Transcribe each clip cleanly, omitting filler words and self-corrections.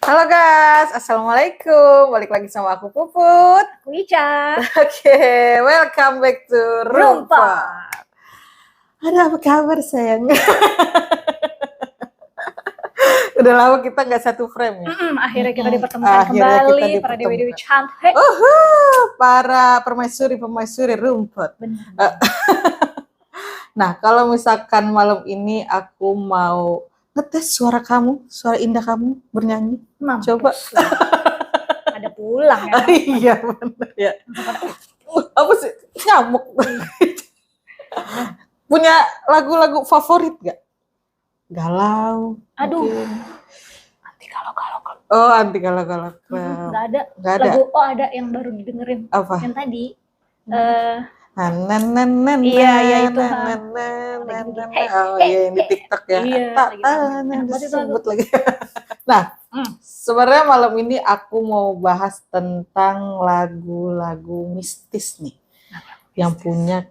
Halo guys, Assalamualaikum. Balik lagi sama aku Puput. Aku Ica. Oke, welcome back to Rumpa. Ada apa kabar sayang? Udah lama kita nggak satu frame ya? Akhirnya kita dipertemukan kembali para dewi-dewi cantik. Para permaisuri rumput. Benar. Nah, kalau misalkan malam ini aku mau ngetes suara kamu, suara indah kamu bernyanyi. Mampus. Coba. Ada pulang ya. Iya benar ya. Apa sih? Nyamuk. Punya lagu-lagu favorit gak? Galau. Aduh. Mungkin. Anti galau-galau. Oh, anti galau-galau. Nggak ada. Nggak ada. Lagu, ada yang baru didengerin. Apa? Yang tadi. Iya itu. Oh iya, ini TikTok ya. Sebut lagi. Nah, sebenarnya malam ini aku mau bahas tentang lagu-lagu mistis nih, yang punya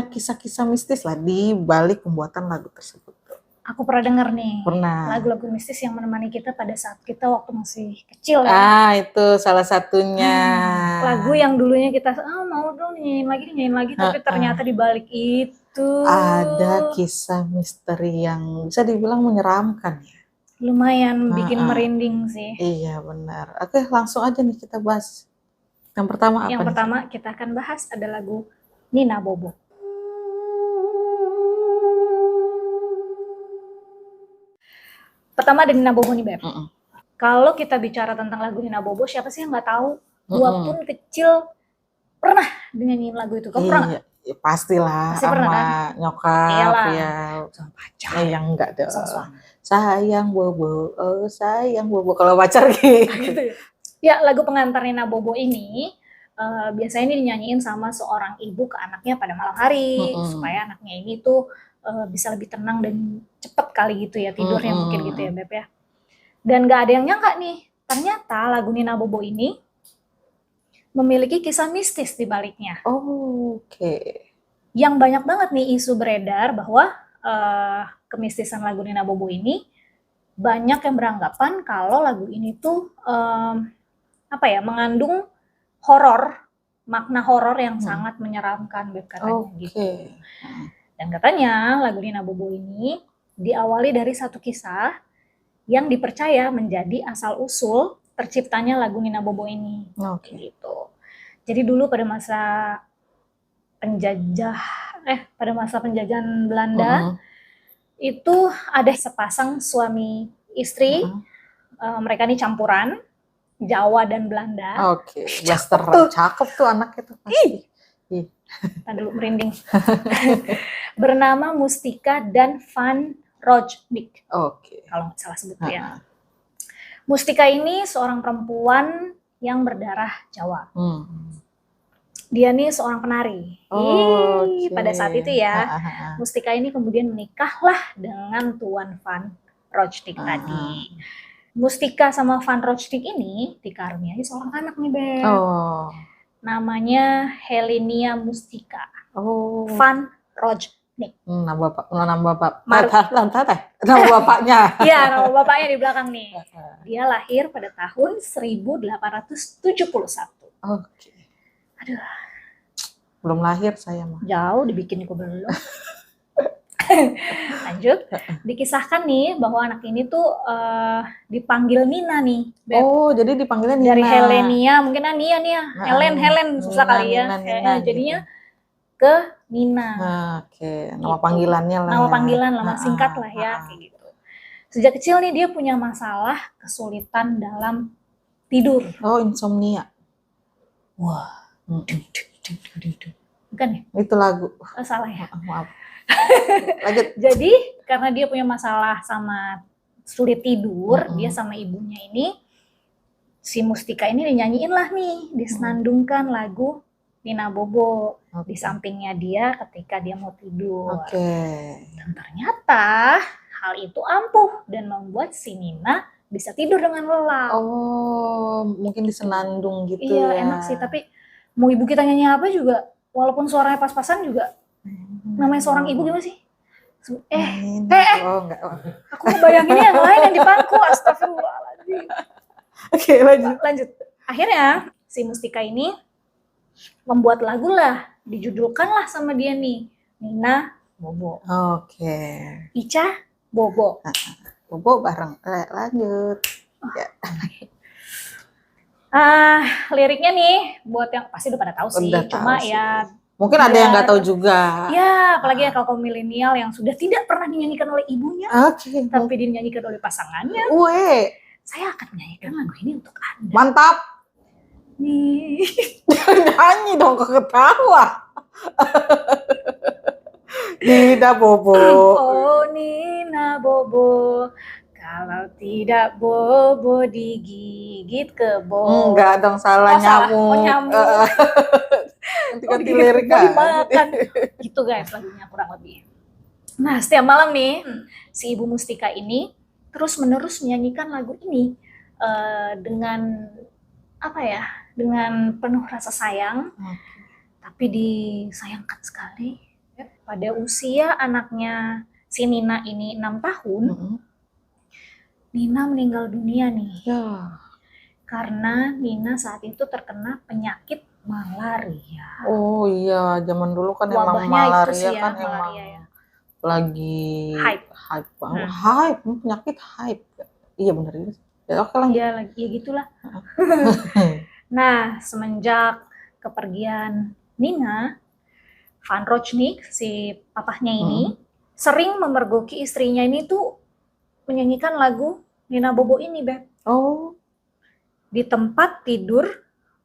kisah-kisah mistis lah di balik pembuatan lagu tersebut. Aku pernah denger nih. Pernah. Lagu-lagu mistis yang menemani kita pada saat kita waktu masih kecil ya. Itu salah satunya. Lagu yang dulunya kita mau dong nyanyiin lagi, tapi ternyata di balik itu ada kisah misteri yang bisa dibilang menyeramkan ya. Lumayan bikin merinding sih. Iya benar. Oke, langsung aja nih kita bahas. Yang pertama apa? Yang pertama kita akan bahas ada lagu Nina Bobo. Pertama ada Nina Bobo nih Beb. Kalau kita bicara tentang lagu Nina Bobo, siapa sih yang nggak tahu? Gua pun kecil pernah dinyanyiin lagu itu. Kamu pernah nggak? Ya, pastilah. Pasti sama pernah, kan? nyokap. Iyalah. Ya. Sama pacar. Yang enggak dong. Sama suami. Sayang Bobo, oh sayang Bobo. Kalau pacar gitu. Ya, lagu pengantar Nina Bobo ini biasanya ini dinyanyiin sama seorang ibu ke anaknya pada malam hari, supaya anaknya ini tuh bisa lebih tenang dan cepet kali gitu ya tidurnya, mungkin gitu ya Beb ya. Dan gak ada yang nyangka nih, ternyata lagu Nina Bobo ini memiliki kisah mistis di baliknya. Oke. Yang banyak banget nih isu beredar bahwa kemistisan lagu Nina Bobo ini banyak yang beranggapan kalau lagu ini tuh mengandung horor, makna horor yang sangat menyeramkan Beb, katanya gitu. Dan katanya lagu Nina Bobo ini diawali dari satu kisah yang dipercaya menjadi asal-usul terciptanya lagu Nina Bobo ini. Gitu. Jadi dulu pada masa penjajahan Belanda itu ada sepasang suami istri, mereka ini campuran Jawa dan Belanda. Cakep tuh anak itu pasti. Tadi dulu merinding. Bernama Mustika dan Van Rojnik. Kalau nggak salah sebut ya. Mustika ini seorang perempuan yang berdarah Jawa. Dia nih seorang penari. Pada saat itu ya, Mustika ini kemudian menikahlah dengan Tuan Van Rojnik tadi. Mustika sama Van Rojnik ini dikaruniai seorang anak nih Beb. Namanya Helenia Mustika. Van Rojnik. Nama bapaknya. Iya, nama bapaknya di belakang nih. Dia lahir pada tahun 1871. Aduh. Belum lahir saya mah. Jauh dibikin kok belum. Lanjut. Dikisahkan nih bahwa anak ini tuh dipanggil Nina nih, Beb. Jadi dipanggilnya Nina. Dari Helenia, mungkin Nia. Helen susah kali ya. Jadinya gitu. Ke Nina. Nama panggilannya lah. Nama panggilan lah, singkat lah ya, kayak gitu. Sejak kecil nih dia punya masalah kesulitan dalam tidur. Insomnia. Wah. Bukan ya? Itu lagu. Salah ya? Maaf. Lanjut. Jadi karena dia punya masalah sama sulit tidur, dia sama ibunya ini, si Mustika ini dinyanyiin lah nih, disenandungkan lagu Nina Bobo di sampingnya dia ketika dia mau tidur. Dan ternyata hal itu ampuh dan membuat si Nina bisa tidur dengan lelap. Mungkin disenandung gitu. Iya, enak sih, tapi mau ibu kita nyanyi apa juga, walaupun suaranya pas-pasan juga, namanya seorang ibu gimana sih? Oh enggak. Aku ngebayanginnya yang lain yang dipangku. Astagfirullahaladzim. Oke, Lanjut. Akhirnya si Mustika ini membuat lagu lah, dijudulkan lah sama dia nih, Nina Bobo. Oke. Ica Bobo. Bobo bareng. Lanjut. Ya. Liriknya nih buat yang pasti udah pada tahu sih, Udah cuma tahu ya mungkin ada yang nggak tahu juga. ya, apalagi ya kalau milenial yang sudah tidak pernah dinyanyikan oleh ibunya, tapi dinyanyikan oleh pasangannya. Saya akan menyanyikan lagu ini untuk Anda. Mantap. Nih. Nyanyi dong, ketawa. Nina Bobo. Oh Nina Bobo, kalau tidak Bobo digigit kebo. Enggak dong, salah nyamuk. Oh, nyamuk. Ganti lirik dimakan. Gitu guys lagunya kurang lebih. Nah setiap malam nih si Ibu Mustika ini terus menerus menyanyikan lagu ini dengan apa ya? Dengan penuh rasa sayang. Tapi disayangkan sekali pada usia anaknya si Nina ini 6 tahun. Nina meninggal dunia nih. Karena Nina saat itu terkena penyakit malaria. Oh iya, zaman dulu kan emang malaria kan emang lagi hype banget. Hype, penyakit hype. Iya benar itu. Ya oke lah. Iya lagi, ya gitulah. Nah, semenjak kepergian Nina, Van Rochnik, si papahnya ini, sering memergoki istrinya ini tuh menyanyikan lagu Nina Bobo ini, Beb. Oh. Di tempat tidur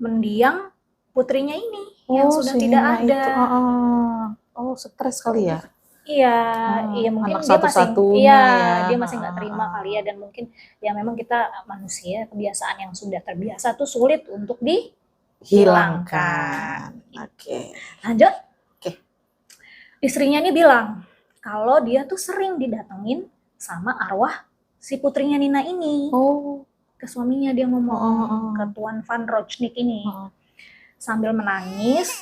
mendiang putrinya ini yang sudah tidak ada. Oh, stres kali ya? Iya, iya mungkin dia masih nggak terima kali ya, dan mungkin ya memang kita manusia kebiasaan yang sudah terbiasa tuh sulit untuk dihilangkan. Oke. Lanjut. Istrinya ini bilang kalau dia tuh sering didatengin sama arwah si putrinya Nina ini. Ke suaminya dia ngomong, ke Tuan Van Rochnik ini. Sambil menangis,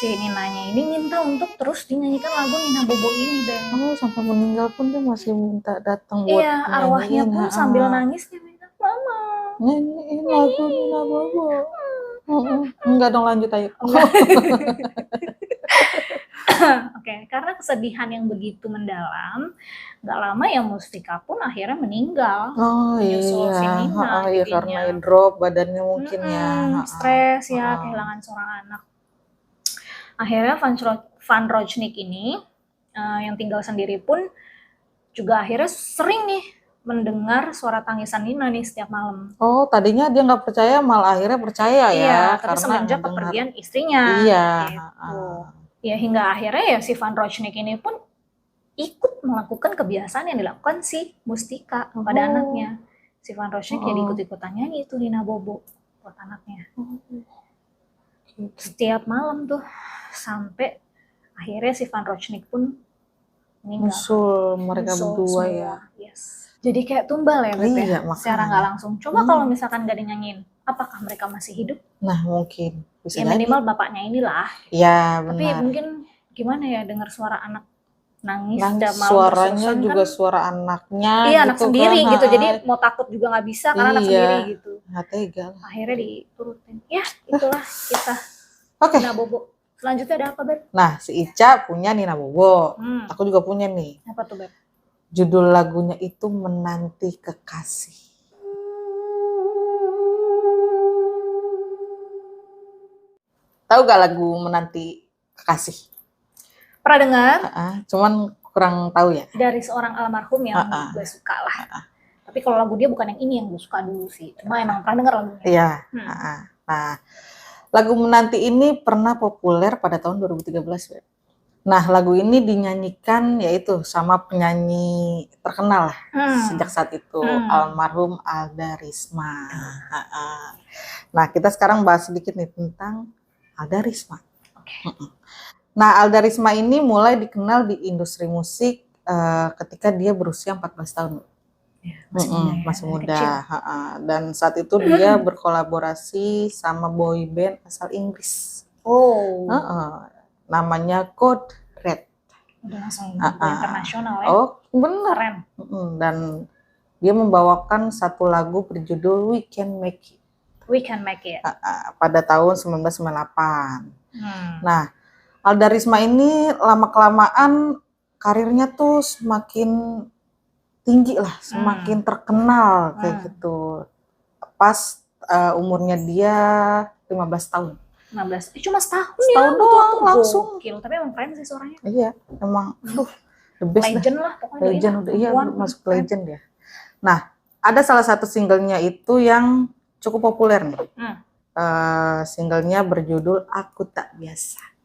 si Ninanya ini minta untuk terus dinyanyikan lagu Nina Bobo ini, Ben. Sampai meninggal pun dia masih minta datang buat Iya, arwahnya pun sambil nangis dia minta, Mama, nyanyiin lagu Nina Bobo. Enggak dong, lanjut ayo. Oke, karena kesedihan yang begitu mendalam, gak lama ya Mustika pun akhirnya meninggal. Menyusul si Nina, karena drop badannya mungkin ya. Stres ya, kehilangan seorang anak. Akhirnya Van Rochnik ini yang tinggal sendiri pun juga akhirnya sering nih mendengar suara tangisan Nina nih setiap malam. Tadinya dia nggak percaya, malah akhirnya percaya ya. Iya, tapi semenjak kepergian istrinya. Iya. Gitu. Ya hingga akhirnya ya si Van Rochnik ini pun ikut melakukan kebiasaan yang dilakukan si Mustika pada anaknya. Si Van Rochnik jadi ikut-ikutan nyanyi itu Nina Bobo buat anaknya. Setiap malam tuh sampai akhirnya si Van Rochnik pun meninggal. Musul mereka berdua ya. Yes. Jadi kayak tumbal ya, Beb, iya, secara nggak langsung. Coba kalau misalkan gak dinyanyiin, apakah mereka masih hidup? Nah mungkin. Bisa ya minimal bapaknya inilah. Iya benar. Tapi mungkin gimana ya dengar suara anak nangis suaranya juga kan, suara anaknya. Iya gitu anak sendiri kan, gitu. Jadi mau takut juga nggak bisa karena anak sendiri gitu. Nggak tega. Akhirnya diturutin. Ya itulah kita. Nina Bobo. Selanjutnya ada apa, Beb? Nah, si Ica punya Nina Bobo. Aku juga punya nih. Apa tuh, Beb? Judul lagunya itu Menanti Kekasih. Tahu gak lagu Menanti Kekasih? Pernah dengar? Cuman kurang tahu ya. Dari seorang almarhum yang gue suka lah. Tapi kalau lagu dia bukan yang ini yang gue suka dulu sih. Cuma emang pernah dengar lagunya. Iya. Nah, lagu Menanti ini pernah populer pada tahun 2013. Nah, lagu ini dinyanyikan yaitu sama penyanyi terkenal lah sejak saat itu, almarhum Alda Risma. Nah, kita sekarang bahas sedikit nih tentang Alda Risma. Nah, Alda Risma ini mulai dikenal di industri musik ketika dia berusia 14 tahun. Masih muda. Dan saat itu dia berkolaborasi sama boy band asal Inggris. Namanya Code Red. Udah langsung internasional ya. Oh, bener. Keren. Dan dia membawakan satu lagu berjudul We Can Make It. We Can Make It. Pada tahun 1998. Nah, Alda Risma ini lama-kelamaan karirnya tuh semakin tinggi lah, semakin terkenal kayak gitu. Pas umurnya dia 15 tahun. 15, cuma setahun doang langsung. Gokil, tapi emang keren sih suaranya. Iya, emang the best legend lah pokoknya. Legend, iya masuk legend ya. Nah, ada salah satu singlenya itu yang cukup populer nih. Singlenya berjudul Aku Tak Biasa.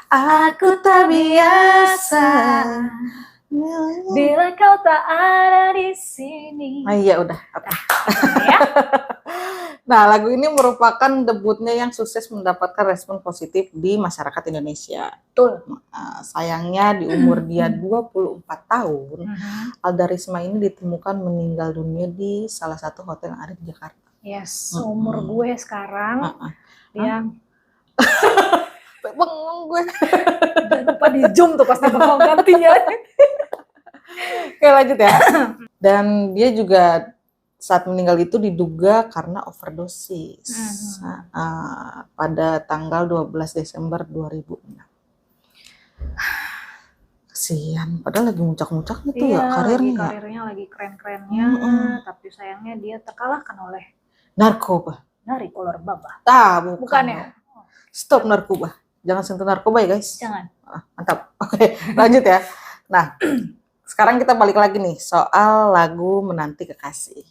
Aku tak biasa bila kau tak ada di sini. Iya udah. Ya. Nah, lagu ini merupakan debutnya yang sukses mendapatkan respon positif di masyarakat Indonesia. Betul. Sayangnya di umur dia 24 tahun, Alda Risma ini ditemukan meninggal dunia di salah satu hotel yang ada di Jakarta. Yes, umur gue sekarang dia bengong gue. Jangan lupa di zoom tuh pasti bengong gantinya. Oke, lanjut ya. Dan dia juga saat meninggal itu diduga karena overdosis pada tanggal 12 Desember 2006. Kasihan, padahal lagi muncak-muncak gitu ya karirnya. Karirnya lagi keren-kerennya, tapi sayangnya dia terkalahkan oleh narkoba. Narkoba. Bukan ya. Stop narkoba. Jangan sentuh narkoba ya guys. Jangan. Mantap. Oke, lanjut ya. Nah, sekarang kita balik lagi nih soal lagu Menanti Kekasih.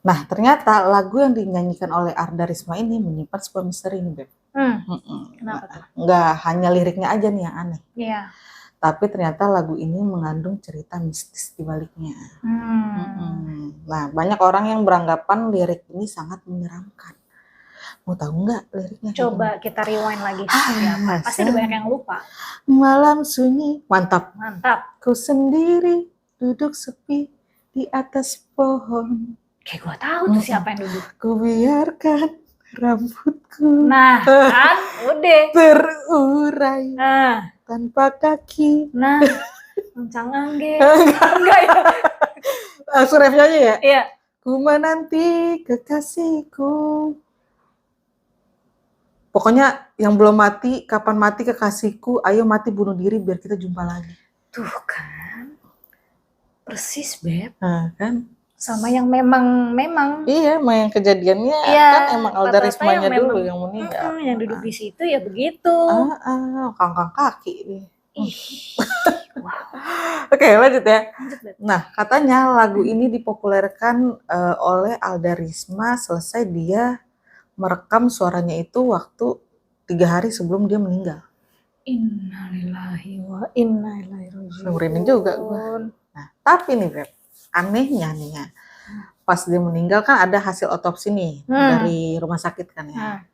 Nah, ternyata lagu yang dinyanyikan oleh Alda Risma ini menyimpan sebuah misteri nih, Beb. Kenapa tuh? Nggak hanya liriknya aja nih yang aneh. Iya. Tapi ternyata lagu ini mengandung cerita mistis di baliknya. Nah, banyak orang yang beranggapan lirik ini sangat menyeramkan. Mau tahu nggak liriknya? Coba kita rewind lagi. Pasti ada banyak yang lupa. Malam sunyi, mantap. Mantap. Ku sendiri duduk sepi di atas pohon. Kayak gue tahu tuh siapa yang duduk. Ku biarkan rambutku. Nah, kan udah terurai. Tanpa kaki. Nah, Encang Angge. Enggak ya? Langsung refnya aja ya? Iya. Ku menanti kekasihku. Pokoknya yang belum mati, kapan mati kekasihku, ayo mati bunuh diri biar kita jumpa lagi. Tuh kan. Persis, Beb. Kan? Sama yang memang. Iya, emang yang kejadiannya kan emang Alda Rismanya dulu yang meninggal. Yang duduk di situ ya begitu. Kangkang kaki nih. Wow. Oke, lanjut ya. Nah, katanya lagu ini dipopulerkan oleh Alda Risma selesai dia merekam suaranya itu waktu 3 hari sebelum dia meninggal. Innalillahi wa inna ilaihi raji'un. Merinding juga gue. Nah, tapi nih Beb, anehnya nih ya, pas dia meninggal kan ada hasil otopsi nih dari rumah sakit kan ya.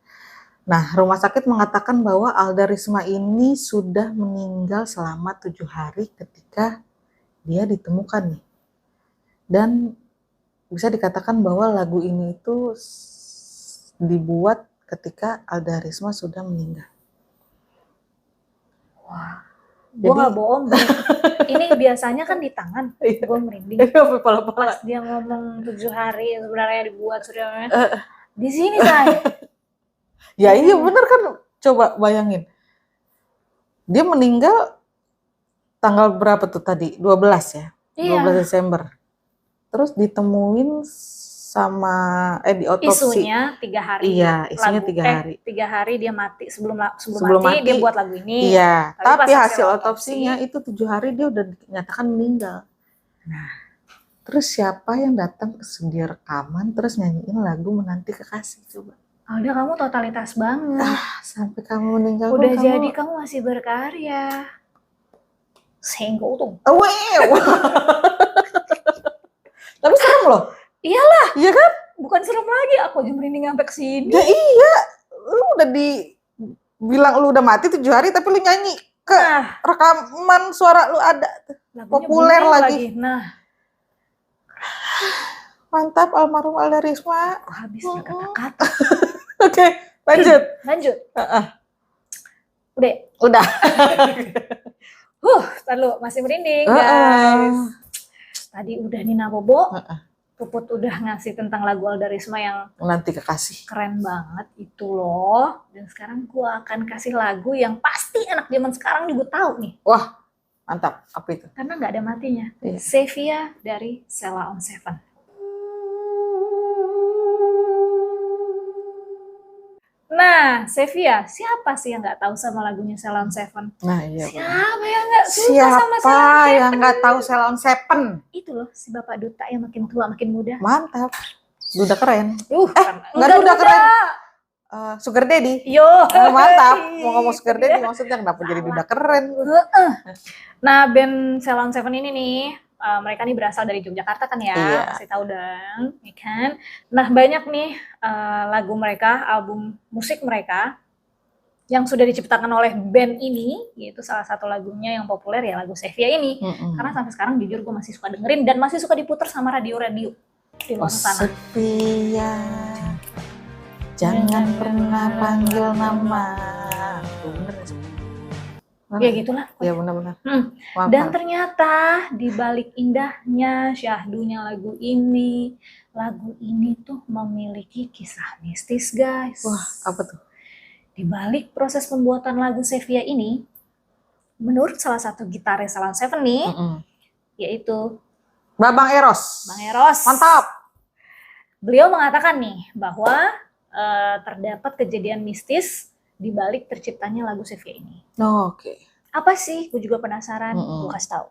Nah, rumah sakit mengatakan bahwa Alda Risma ini sudah meninggal selama 7 hari ketika dia ditemukan nih. Dan bisa dikatakan bahwa lagu ini itu dibuat ketika Alda Risma sudah meninggal. Wah, gue gak bohong. Ini biasanya kan di tangan, gue merinding. Pas dia ngomong 7 hari sebenarnya dibuat sudah di sini say. Ya iya bener kan, coba bayangin. Dia meninggal tanggal berapa tuh tadi? 12 ya? Iya. 12 Desember. Terus ditemuin sama di otopsi. Isunya 3 hari. Iya, isunya 3 hari. 3 hari dia mati sebelum mati dia buat lagu ini. Iya, tapi hasil otopsinya itu 7 hari dia udah dinyatakan meninggal. Nah, terus siapa yang datang ke studio rekaman terus nyanyiin lagu Menanti Kekasih coba? Udah kamu totalitas banget. Sampai kamu meninggal. Udah jadi kamu masih berkarya. Sengko tuh. Tapi serem loh. Iyalah. Iya kan? Bukan serem lagi, aku aja merinding sampai kesini. Ya iya, lu udah bilang lu udah mati 7 hari tapi lu nyanyi ke rekaman suara lu ada. Populer lagi. Nah. Mantap almarhum Alda Risma. Habis berkata-kata. Oke, lanjut. Lanjut. Udah. Lalu masih merinding guys. Tadi udah Nina Bobo, Puput udah ngasih tentang lagu Alda Risma yang Nanti Kekasih. Keren banget itu loh. Dan sekarang gua akan kasih lagu yang pasti anak zaman sekarang juga tahu nih. Wah, mantap. Apa itu? Karena nggak ada matinya. Iya. Sevia dari Sheila on 7. Nah, Sevia, siapa sih yang nggak tahu sama lagunya Sheila on 7? Nah, iya. Siapa yang nggak suka sama Siapa Sheila on 7? yang nggak tahu Sheila on 7? Itu loh, si Bapak Duta yang makin tua makin muda. Mantap. Duda keren. Nggak Duda keren. Sugar Daddy. Yo. Mantap. Mau ngomong Sugar Daddy maksudnya kenapa jadi Duda keren? Nah, band Sheila on 7 ini nih, mereka nih berasal dari Yogyakarta kan ya, pasti tahu dong, ya kan? Nah, banyak nih lagu mereka, album musik mereka yang sudah diciptakan oleh band ini, yaitu salah satu lagunya yang populer ya lagu Sevia ini. Karena sampai sekarang jujur gue masih suka dengerin dan masih suka diputer sama radio-radio di luar sana. Sevia, jangan pernah panggil nama. Bener ya gitulah. Ya benar-benar. Dan ternyata di balik indahnya, syahdunya lagu ini tuh memiliki kisah mistis guys. Wah, apa tuh? Di balik proses pembuatan lagu Sevia ini, menurut salah satu gitaris Sheila on 7 nih, yaitu Bang Eros. Bang Eros. Mantap. Beliau mengatakan nih bahwa terdapat kejadian mistis di balik terciptanya lagu Sevia ini. Oke. Apa sih? Gue juga penasaran. Gue kasih tahu.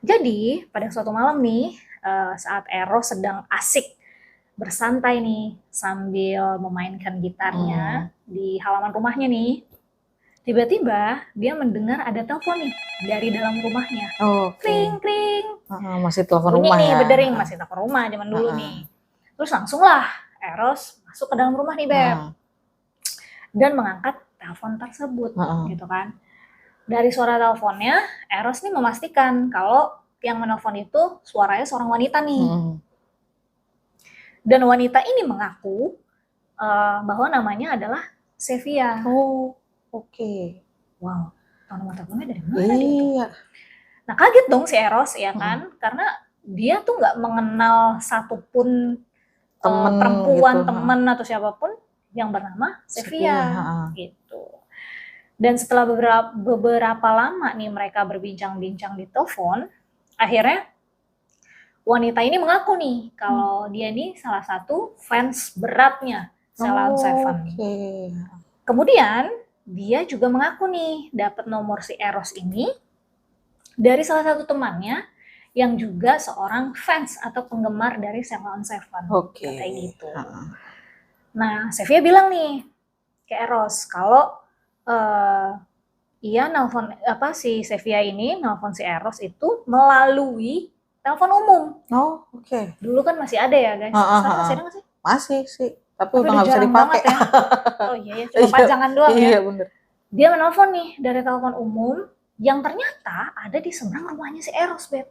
Jadi pada suatu malam nih, saat Eros sedang asik bersantai nih sambil memainkan gitarnya di halaman rumahnya nih, tiba-tiba dia mendengar ada telepon nih dari dalam rumahnya. Kring kring. Masih telepon rumah nih, ya. Berdering, masih telepon rumah zaman dulu nih. Terus langsunglah Eros masuk ke dalam rumah nih Beb. Dan mengangkat telepon tersebut gitu kan. Dari suara teleponnya, Eros nih memastikan kalau yang menelpon itu suaranya seorang wanita nih. Dan wanita ini mengaku bahwa namanya adalah Sevia. Oke. Wow, tahu nomor teleponnya dari mana Iya. Nah kaget dong si Eros ya kan, karena dia tuh nggak mengenal satupun perempuan, gitu, teman atau siapapun yang bernama Sevia gitu. Dan setelah beberapa lama nih mereka berbincang-bincang di telepon, akhirnya wanita ini mengaku nih kalau dia ini salah satu fans beratnya Sheila on 7. Kemudian dia juga mengaku nih dapat nomor si Eros ini dari salah satu temannya yang juga seorang fans atau penggemar dari Sheila on 7. Kayak gitu. Nah, Sevia bilang nih ke Eros kalau ia nelfon si Sevia ini nelfon si Eros itu melalui telepon umum. Dulu kan masih ada ya guys. Sekarang masih ada nggak sih? Masih sih, tapi udah nggak bisa dipakai. Ya. Oh iya ya, cuma pajangan doang ya. Iya bener. Dia menelpon nih dari telepon umum yang ternyata ada di seberang rumahnya si Eros, Beb.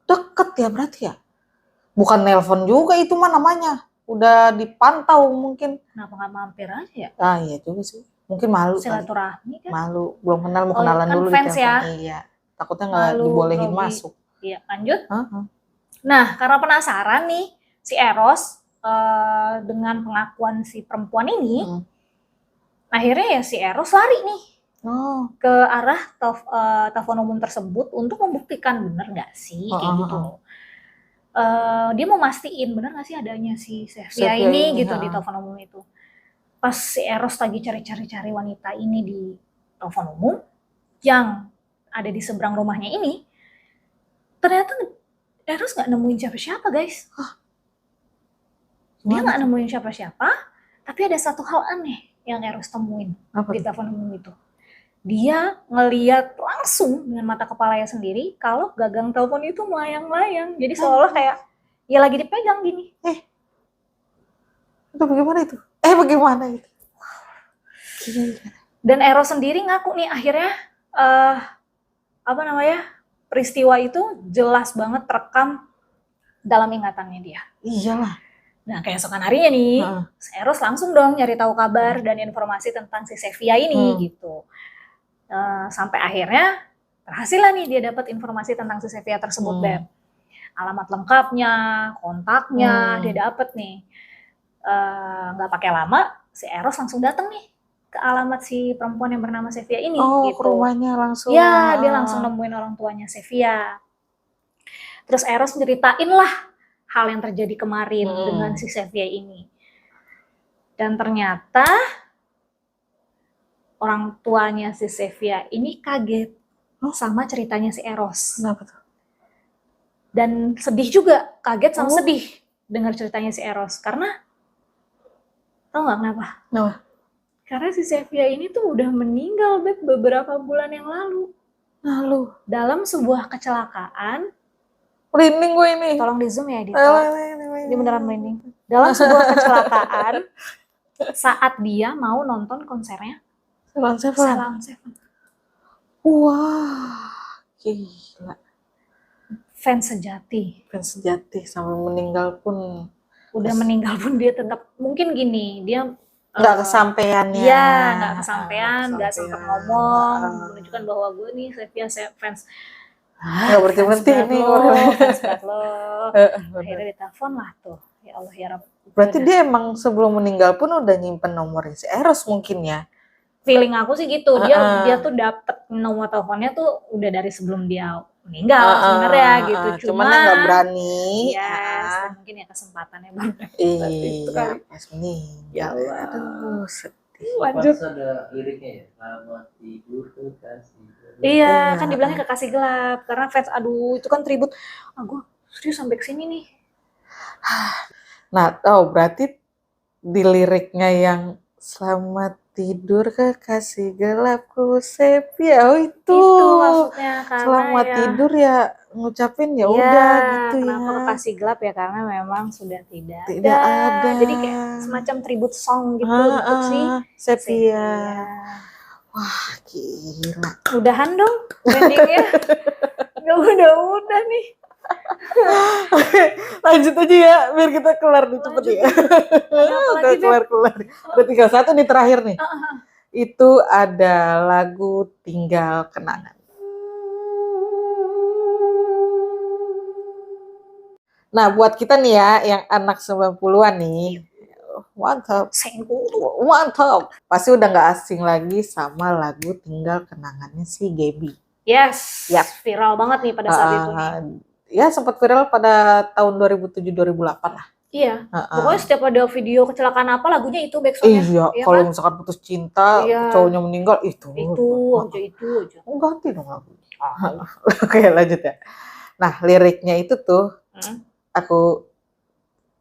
Deket ya berarti ya? Bukan nelpon juga itu mah namanya. Udah dipantau mungkin. Kenapa nggak mampir aja ya? Iya juga sih. Mungkin malu. Silaturahmi kan? Malu, belum kenal, mau kenalan kan dulu fans di telepon. Ya? Iya. Takutnya nggak dibolehin masuk. Iya, lanjut. Nah, karena penasaran nih si Eros dengan pengakuan si perempuan ini, akhirnya ya si Eros lari nih ke arah telepon umum tersebut untuk membuktikan bener nggak sih kayak gitu. Dia mau mastiin bener nggak sih adanya si Sevia ini gitu di telepon umum itu. Pas si Eros lagi cari-cari wanita ini di telepon umum yang ada di seberang rumahnya ini, ternyata Eros nggak nemuin siapa-siapa guys. Dia nggak nemuin siapa-siapa, tapi ada satu hal aneh yang Eros temuin di telepon umum itu. Dia ngeliat langsung dengan mata kepalanya sendiri kalau gagang telepon itu melayang-layang. Jadi seolah kayak ya lagi dipegang gini. Itu bagaimana itu? Bagaimana itu? Dan Eros sendiri ngaku nih akhirnya peristiwa itu jelas banget terekam dalam ingatannya dia. Iyalah. Nah keesokan harinya nih, Eros langsung dong nyari tahu kabar dan informasi tentang si Sevia ini gitu. Sampai akhirnya berhasil lah nih dia dapat informasi tentang si Sevia tersebut, Beb. Alamat lengkapnya, kontaknya, dia dapat nih. Nggak pakai lama, si Eros langsung datang nih ke alamat si perempuan yang bernama Sevia ini. Oh, gitu. Ke rumahnya langsung. Ya, dia langsung nemuin orang tuanya Sevia. Terus Eros nyeritain lah hal yang terjadi kemarin dengan si Sevia ini. Dan ternyata orang tuanya si Sevia ini kaget sama ceritanya si Eros. Kenapa tuh? Dan sedih juga, kaget sama sedih dengar ceritanya si Eros. Karena, tau gak kenapa? Kenapa? Karena si Sevia ini tuh udah meninggal, Beb, beberapa bulan yang lalu. Dalam sebuah kecelakaan. Merinding gue ini. Tolong di zoom ya, Dito. Ini beneran merinding. Dalam sebuah kecelakaan, saat dia mau nonton konsernya Salon Seven. Wah, gila. Fans sejati sampai meninggal pun. Udah meninggal pun dia tetap, mungkin gini, dia nggak kesampaiannya. Iya, nggak kesampean, nggak sempat ngomong, menunjukkan bahwa gue nih Sevia fans. Nggak berhenti nih. Fans berat lo. Akhirnya ditelepon lah tuh. Ya Allah ya Rabb. Berarti dia emang sebelum meninggal pun udah nyimpen nomornya si Eros mungkin ya? Feeling aku sih gitu, dia tuh dapet nomor teleponnya tuh udah dari sebelum dia meninggal sebenarnya gitu. Cuman nggak berani. Yes, mungkin ya kesempatannya banget. Iya, pas meninggal. Aduh, sedih. Lanjut. Pas ada liriknya ya, selamat tidur kekasih. Iya, kan dibilangnya kekasih gelap karena fans, aduh itu kan tribut. Gue serius sampai kesini nih. Nah, berarti di liriknya yang selamat tidur kekasih gelapku Sevia, itu maksudnya, karena selamat tidur ya ngucapin ya udah gitu ya. Kenapa kekasih gelap ya, karena memang sudah tidak ada. Jadi kayak semacam tribute song gitu untuk si Sevia. Wah, gila. Udahan dong endingnya. Gak udah nih. Oke, lanjut aja ya biar kita kelar nih cepet ya. Udah kelar. Udah tinggal satu nih terakhir nih. Itu ada lagu Tinggal Kenangan. Nah, buat kita nih ya yang anak 90-an nih, mantap. Pasti udah gak asing lagi sama lagu Tinggal Kenangannya si Gaby. Yes, viral banget nih pada saat itu nih. Ya sempat viral pada tahun 2007-2008 lah. Iya, pokoknya setiap ada video kecelakaan apa lagunya itu backsoundnya. Iya, kalau misalkan putus cinta, cowoknya meninggal itu aja. Oh, ganti dong lagunya. Oke, lanjut ya. Nah, liriknya itu tuh aku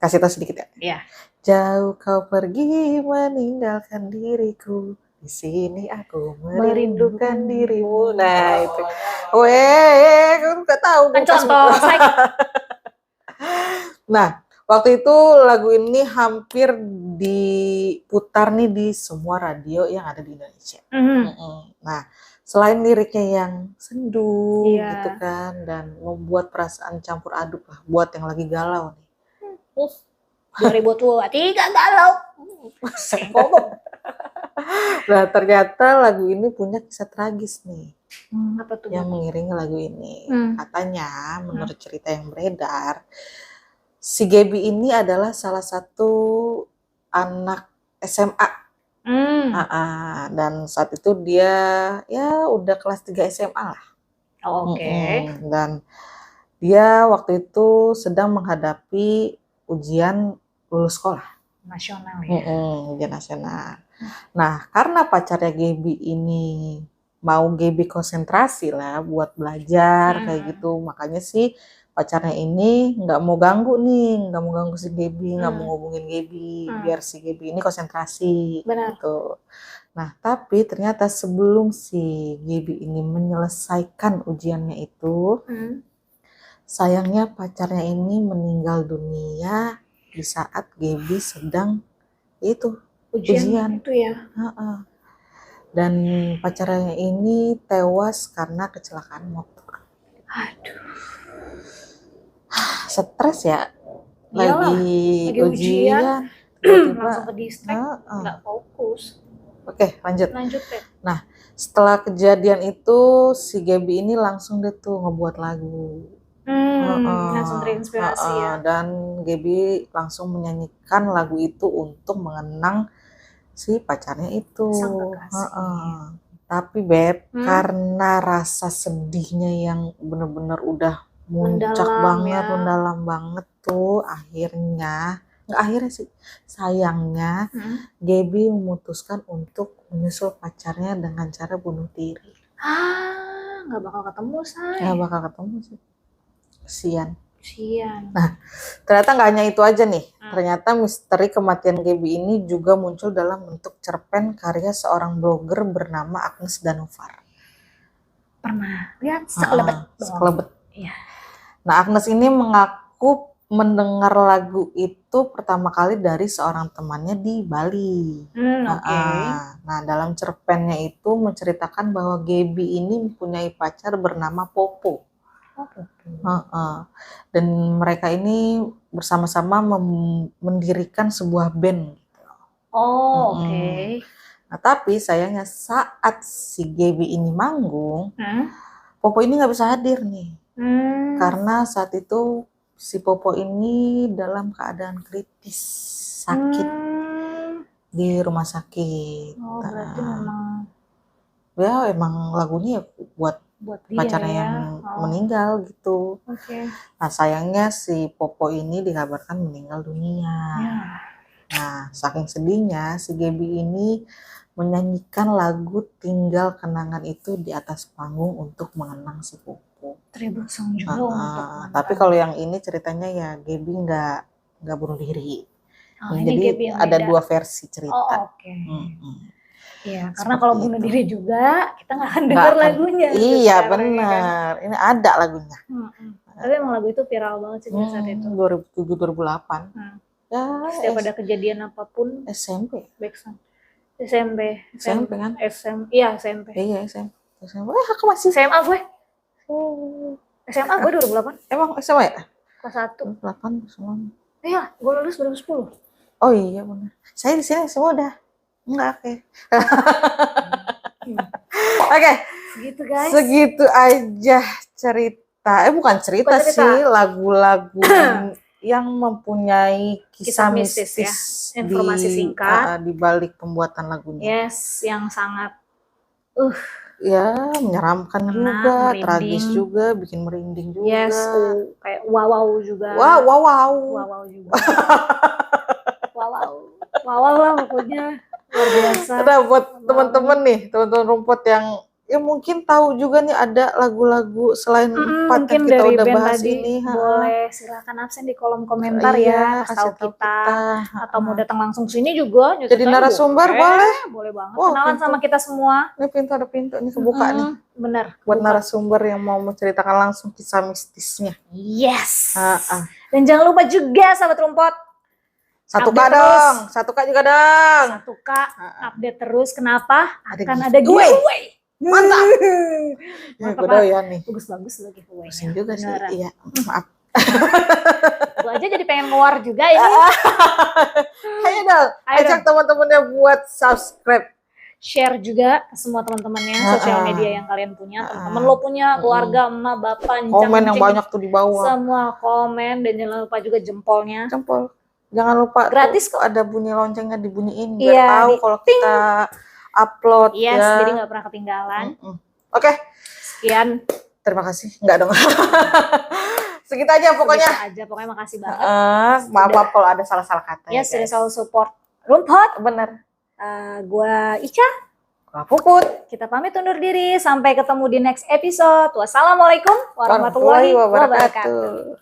kasih tahu sedikit ya. Iya. Jauh kau pergi meninggalkan diriku, di sini aku merindukan dirimu. Nah itu, kamu nggak tahu. Kan contoh. Nah, waktu itu lagu ini hampir diputar nih di semua radio yang ada di Indonesia. Nah, selain liriknya yang sendu gitu kan, dan membuat perasaan campur aduk lah buat yang lagi galau nih. 2023 galau. Nah, ternyata lagu ini punya kisah tragis nih. Apa tuh? Yang mengiringi lagu ini. Katanya, menurut cerita yang beredar, si Gaby ini adalah salah satu anak SMA. Dan saat itu dia ya udah kelas 3 SMA lah. Oke. Dan dia waktu itu sedang menghadapi ujian lulus sekolah nasional ya. Ujian nasional. Nah, karena pacarnya Gaby ini mau Gaby konsentrasi lah buat belajar kayak gitu, makanya sih pacarnya ini nggak mau ganggu si Gaby, nggak mau ngubungin Gaby biar si Gaby ini konsentrasi. Benar. Gitu. Nah, tapi ternyata sebelum si Gaby ini menyelesaikan ujiannya itu, sayangnya pacarnya ini meninggal dunia di saat Gaby sedang ujian itu ya. Dan pacarnya ini tewas karena kecelakaan motor. Aduh. Stres ya. Iyalah, lagi ujian langsung ke distrik, nggak fokus. Oke, lanjut. Lanjut deh. Nah, setelah kejadian itu si Gaby ini langsung deh tuh ngebuat lagu. Langsung terinspirasi ya. Dan Gaby langsung menyanyikan lagu itu untuk mengenang si pacarnya itu. Sang kekasih. Tapi Beb, karena rasa sedihnya yang bener-bener udah muncak banget, mendalam banget tuh, akhirnya sih, sayangnya Gaby memutuskan untuk menyusul pacarnya dengan cara bunuh diri. Nggak bakal ketemu, say. Nggak bakal ketemu sih. Kesian. Nah, ternyata nggak hanya itu aja nih. Ternyata misteri kematian Gaby ini juga muncul dalam bentuk cerpen karya seorang blogger bernama Agnes Danovar. Pernah lihat sekelebet. Iya. Nah, Agnes ini mengaku mendengar lagu itu pertama kali dari seorang temannya di Bali. Nah, dalam cerpennya itu menceritakan bahwa Gaby ini mempunyai pacar bernama Popo. Dan mereka ini bersama-sama mendirikan sebuah band. Nah, tapi sayangnya saat si Gaby ini manggung, Popo ini nggak bisa hadir nih. Karena saat itu si Popo ini dalam keadaan kritis, sakit di rumah sakit. Berarti emang lagunya buat pacarnya yang meninggal gitu. Nah, sayangnya si Popo ini dikabarkan meninggal dunia. Nah, saking sedihnya si Gaby ini menyanyikan lagu Tinggal Kenangan itu di atas panggung untuk mengenang si Popo. Tribute song juga untuk tapi kalau yang ini ceritanya ya Gaby nggak bunuh diri. Jadi ada dua versi cerita. Iya, karena kalau bunuh diri juga kita nggak akan dengar lagunya. Iya benar, ini ada lagunya. Tapi emang lagu itu viral banget sih saat itu. 2007-2008. Ya, setiap ada kejadian apapun. SMP. Backsound. SMP kan? Iya SMP. Iya SMP. Aku masih SMA gue. SMA gue 2008. Emang SMA ya? Kelas 1. 8 semua. Iya, gue lulus 2010. Oh iya benar. Saya di sini semua udah. Enggak, oke. Oke. Segitu guys. Segitu aja cerita. Bukan cerita sih, lagu-lagu yang mempunyai kisah mistis ya. Informasi singkat di balik pembuatan lagunya. Yes, yang sangat ya menyeramkan juga, merinding. Tragis juga, bikin merinding juga. Yes, kayak wow juga. Wow juga. wow lah pokoknya. Luar biasa. Udah buat teman-teman nih, teman-teman rumput yang ya mungkin tahu juga nih ada lagu-lagu selain 4 yang kita udah bahas tadi, ini. Boleh silakan absen di kolom komentar ya, kasih tahu kita. Atau mau datang langsung sini juga. Jadi narasumber boleh. Boleh banget. Kenalan sama kita semua. Ini ada pintu nih kebuka nih. Bener. Buat narasumber yang mau menceritakan langsung kisah mistisnya. Yes. Dan jangan lupa juga sahabat rumput. 1K dong, 1K juga dong. 1K update terus. Kenapa? Akan ada giveaway. Mantap. Gue doyan nih. Bagus-bagus lagi giveaway-nya. Juga sih. Iya, maaf. Gue aja jadi pengen keluar juga ini. Ayo dong, ajak teman-temannya buat subscribe. Share juga ke semua teman-temannya sosial media yang kalian punya. Teman-teman lo punya, keluarga, emak, bapak, komen yang banyak tuh di bawah. Semua komen dan jangan lupa juga jempolnya. Jempol. Jangan lupa gratis kok, ada bunyi loncengnya dibunyiin biar tahu kalau kita upload. Yes, ya. Jadi nggak pernah ketinggalan. Oke. Sekian. Terima kasih. Enggak dong. Segitu aja pokoknya. Segitu aja pokoknya, makasih banget. Maaf kalau ada salah-salah kata. Ya, sudah selalu support Rumput. Bener. Gua Ica. Gua Puput. Kita pamit undur diri. Sampai ketemu di next episode. Wassalamualaikum warahmatullahi wabarakatuh.